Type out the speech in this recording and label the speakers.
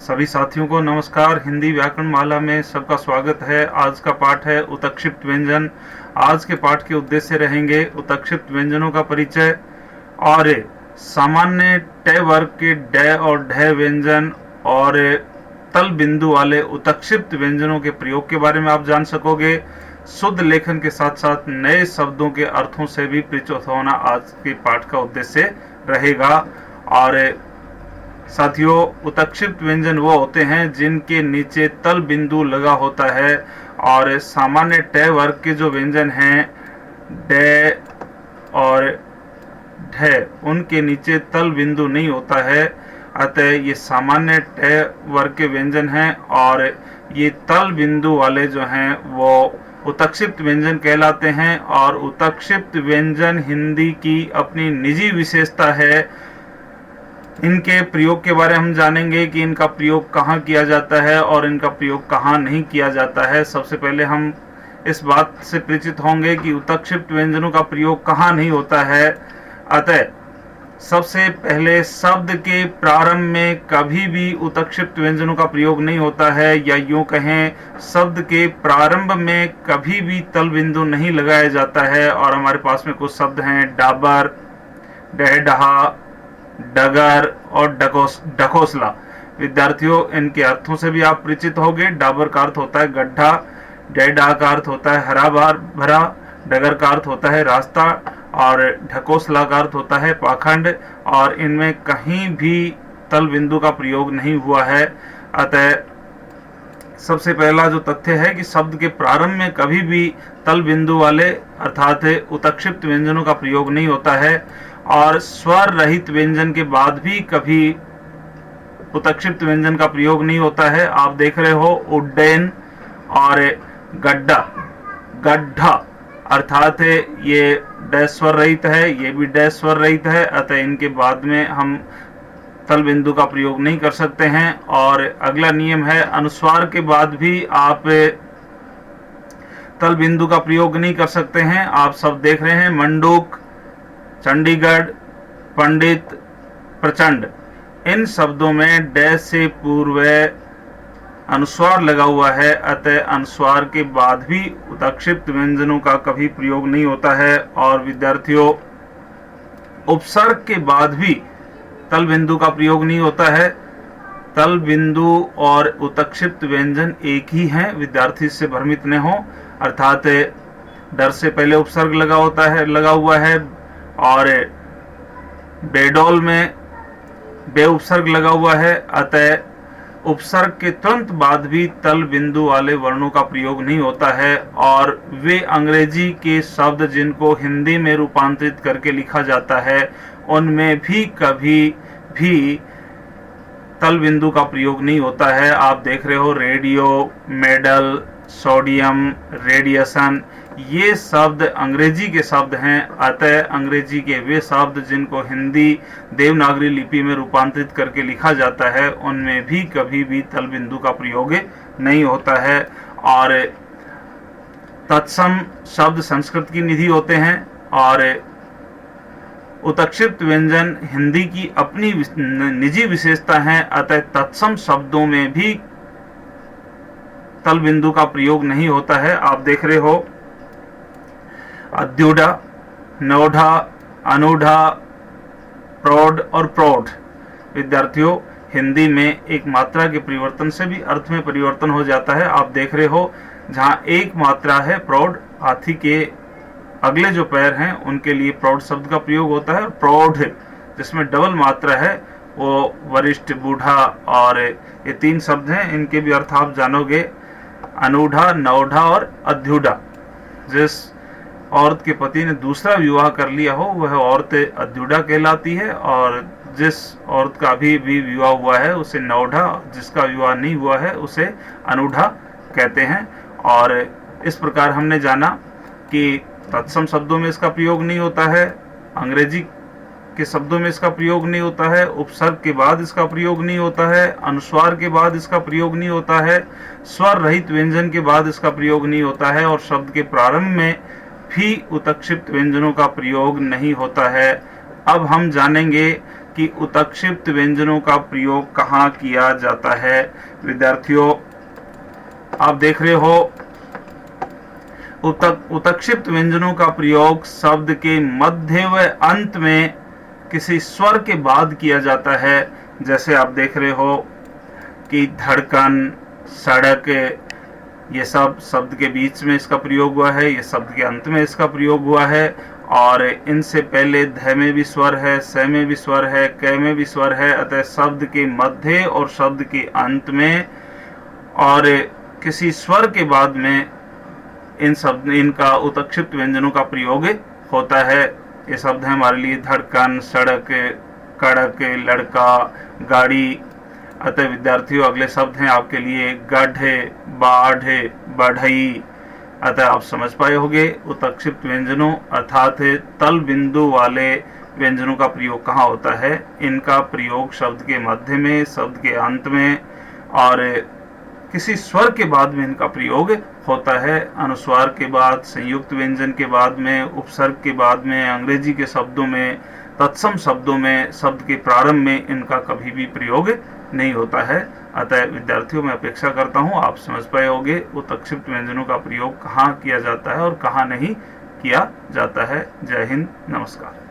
Speaker 1: सभी साथियों को नमस्कार। हिंदी व्याकरण माला में सबका स्वागत है। आज का पाठ है उत्क्षिप्त व्यंजन। आज के पाठ के उद्देश्य रहेंगे उत्क्षिप्त व्यंजनों का परिचय और सामान्य ट वर्ग के ड और ढ व्यंजन और तल बिंदु वाले उत्क्षिप्त व्यंजनों के प्रयोग के बारे में आप जान सकोगे। शुद्ध लेखन के साथ साथ नए शब्दों के अर्थों से भी परिचित होना आज के पाठ का उद्देश्य रहेगा। और साथियों, उत्क्षिप्त व्यंजन वो होते हैं जिनके नीचे तल बिंदु लगा होता है और सामान्य ट वर्ग के जो व्यंजन हैं ड और ढ, उनके नीचे तल बिंदु नहीं होता है। अतः ये सामान्य ट वर्ग के व्यंजन हैं और ये तल बिंदु वाले जो हैं वो उत्क्षिप्त व्यंजन कहलाते हैं। और उत्क्षिप्त व्यंजन हिंदी की अपनी निजी विशेषता है। इनके प्रयोग के बारे में हम जानेंगे कि इनका प्रयोग कहाँ किया जाता है और इनका प्रयोग कहाँ नहीं किया जाता है। सबसे पहले हम इस बात से परिचित होंगे कि उत्क्षिप्त व्यंजनों का प्रयोग कहाँ नहीं होता है। अतः सबसे पहले शब्द के प्रारंभ में कभी भी उत्क्षिप्त व्यंजनों का प्रयोग नहीं होता है, या यूं कहें शब्द के प्रारंभ में कभी भी तल बिंदु नहीं लगाया जाता है। और हमारे पास में कुछ शब्द हैं डाबर, डहडहा, डगर और ढकोसला। विद्यार्थियों, इनके अर्थों से भी आप परिचित होंगे। डाबर का अर्थ होता है गड्ढा, डहडहा का अर्थ होता है हरा भरा, डगर का अर्थ होता है रास्ता और ढकोसला का अर्थ होता है पाखंड। और इनमें कहीं भी तल बिंदु का प्रयोग नहीं हुआ है। अतः सबसे पहला जो तथ्य है कि शब्द के प्रारंभ में कभी भी तल बिंदु वाले अर्थात उत्क्षिप्त व्यंजनों का प्रयोग नहीं होता है। और स्वर रहित व्यंजन के बाद भी कभी उत्क्षिप्त व्यंजन का प्रयोग नहीं होता है। आप देख रहे हो उड्डयन और गड्ढा, गड्ढा अर्थात ये डैश स्वर रहित है, ये भी डैश स्वर रहित है। अतः इनके बाद में हम तल बिंदु का प्रयोग नहीं कर सकते हैं। और अगला नियम है अनुस्वार के बाद भी आप तल बिंदु का प्रयोग नहीं कर सकते हैं। आप सब देख रहे हैं मंडूक, चंडीगढ़, पंडित, प्रचंड, इन शब्दों में डैश से पूर्व अनुस्वार लगा हुआ है। अतः अनुस्वार के बाद भी उत्क्षिप्त व्यंजनों का कभी प्रयोग नहीं होता है। और विद्यार्थियों, उपसर्ग के बाद भी तल बिंदु का प्रयोग नहीं होता है। तल बिंदु और उत्क्षिप्त व्यंजन एक ही हैं, विद्यार्थी इससे भ्रमित न हो। अर्थात डर से पहले उपसर्ग लगा हुआ है और बेडौल में बे उपसर्ग लगा हुआ है। अतः उपसर्ग के तुरंत बाद भी तल बिंदु वाले वर्णों का प्रयोग नहीं होता है। और वे अंग्रेजी के शब्द जिनको हिंदी में रूपांतरित करके लिखा जाता है उनमें भी कभी भी तल बिंदु का प्रयोग नहीं होता है। आप देख रहे हो रेडियो, मेडल, सोडियम, रेडिएशन, ये शब्द अंग्रेजी के शब्द हैं। अतः अंग्रेजी के वे शब्द जिनको हिंदी देवनागरी लिपि में रूपांतरित करके लिखा जाता है उनमें भी कभी भी तल बिंदु का प्रयोग नहीं होता है। और तत्सम शब्द संस्कृत की निधि होते हैं और उत्क्षिप्त व्यंजन हिंदी की अपनी निजी विशेषता है। अतः तत्सम शब्दों में भी तल बिंदु का प्रयोग नहीं होता है। आप देख रहे हो अद्युडा, नौढ़ा, अनुढ़ा, प्रौढ़ और प्रौढ़। विद्यार्थियों, हिंदी में एक मात्रा के परिवर्तन से भी अर्थ में परिवर्तन हो जाता है। आप देख रहे हो जहां एक मात्रा है प्रौढ़, हाथी के अगले जो पैर हैं उनके लिए प्रौढ़ शब्द का प्रयोग होता है। प्रौढ़ जिसमें डबल मात्रा है वो वरिष्ठ, बूढ़ा और ये तीन शब्द हैं। इनके भी अर्थ आप जानोगे, अनूढ़ा, नौढ़ा और अध्युढ़ा। जिस औरत के पति ने दूसरा विवाह कर लिया हो वह औरत अध्युढ़ा कहलाती है। और जिस औरत का अभी भी विवाह हुआ है उसे नौढ़ा, जिसका विवाह नहीं हुआ है उसे अनूढ़ा कहते हैं। और इस प्रकार हमने जाना कि तत्सम शब्दों में इसका प्रयोग नहीं होता है, अंग्रेजी के शब्दों में इसका प्रयोग नहीं होता है, उपसर्ग के बाद इसका प्रयोग नहीं होता है, अनुस्वार के बाद इसका प्रयोग नहीं होता है, स्वर रहित व्यंजन के बाद इसका प्रयोग नहीं होता है और शब्द के प्रारंभ में भी उत्क्षिप्त व्यंजनों का प्रयोग नहीं होता है। अब हम जानेंगे कि उत्क्षिप्त व्यंजनों का प्रयोग कहाँ किया जाता है। विद्यार्थियों, आप देख रहे हो उत्क्षिप्त व्यंजनों का प्रयोग शब्द के मध्य व अंत में किसी स्वर के बाद किया जाता है। जैसे आप देख रहे हो कि धड़कन, सड़क, ये सब शब्द के बीच में इसका प्रयोग हुआ है, ये शब्द के अंत में इसका प्रयोग हुआ है, और इनसे पहले ध में भी स्वर है, स में भी स्वर है, क में भी स्वर है। अतः शब्द के मध्य और शब्द के अंत में और किसी स्वर के बाद में इनका उत्क्षिप्त व्यंजनों का प्रयोग होता है। ये शब्द है हमारे लिए धड़कन, सड़क, कड़क, लड़का, गाड़ी। अतः विद्यार्थियों, अगले शब्द हैं आपके लिए गढ़, बाढ़, बढ़ई। अतः आप समझ पाए होंगे उत्क्षिप्त व्यंजनों अर्थात तल बिंदु वाले व्यंजनों का प्रयोग कहाँ होता है। इनका प्रयोग शब्द के मध्य में, शब्द के अंत में और किसी स्वर के बाद में इनका प्रयोग होता है। अनुस्वार के बाद, संयुक्त व्यंजन के बाद में, उपसर्ग के बाद में, अंग्रेजी के शब्दों में, तत्सम शब्दों में, शब्द के प्रारंभ में इनका कभी भी प्रयोग नहीं होता है। अतः विद्यार्थियों, मैं अपेक्षा करता हूं आप समझ पाए होंगे उत्क्षिप्त व्यंजनों का प्रयोग कहाँ किया जाता है और कहाँ नहीं किया जाता है। जय हिंद, नमस्कार।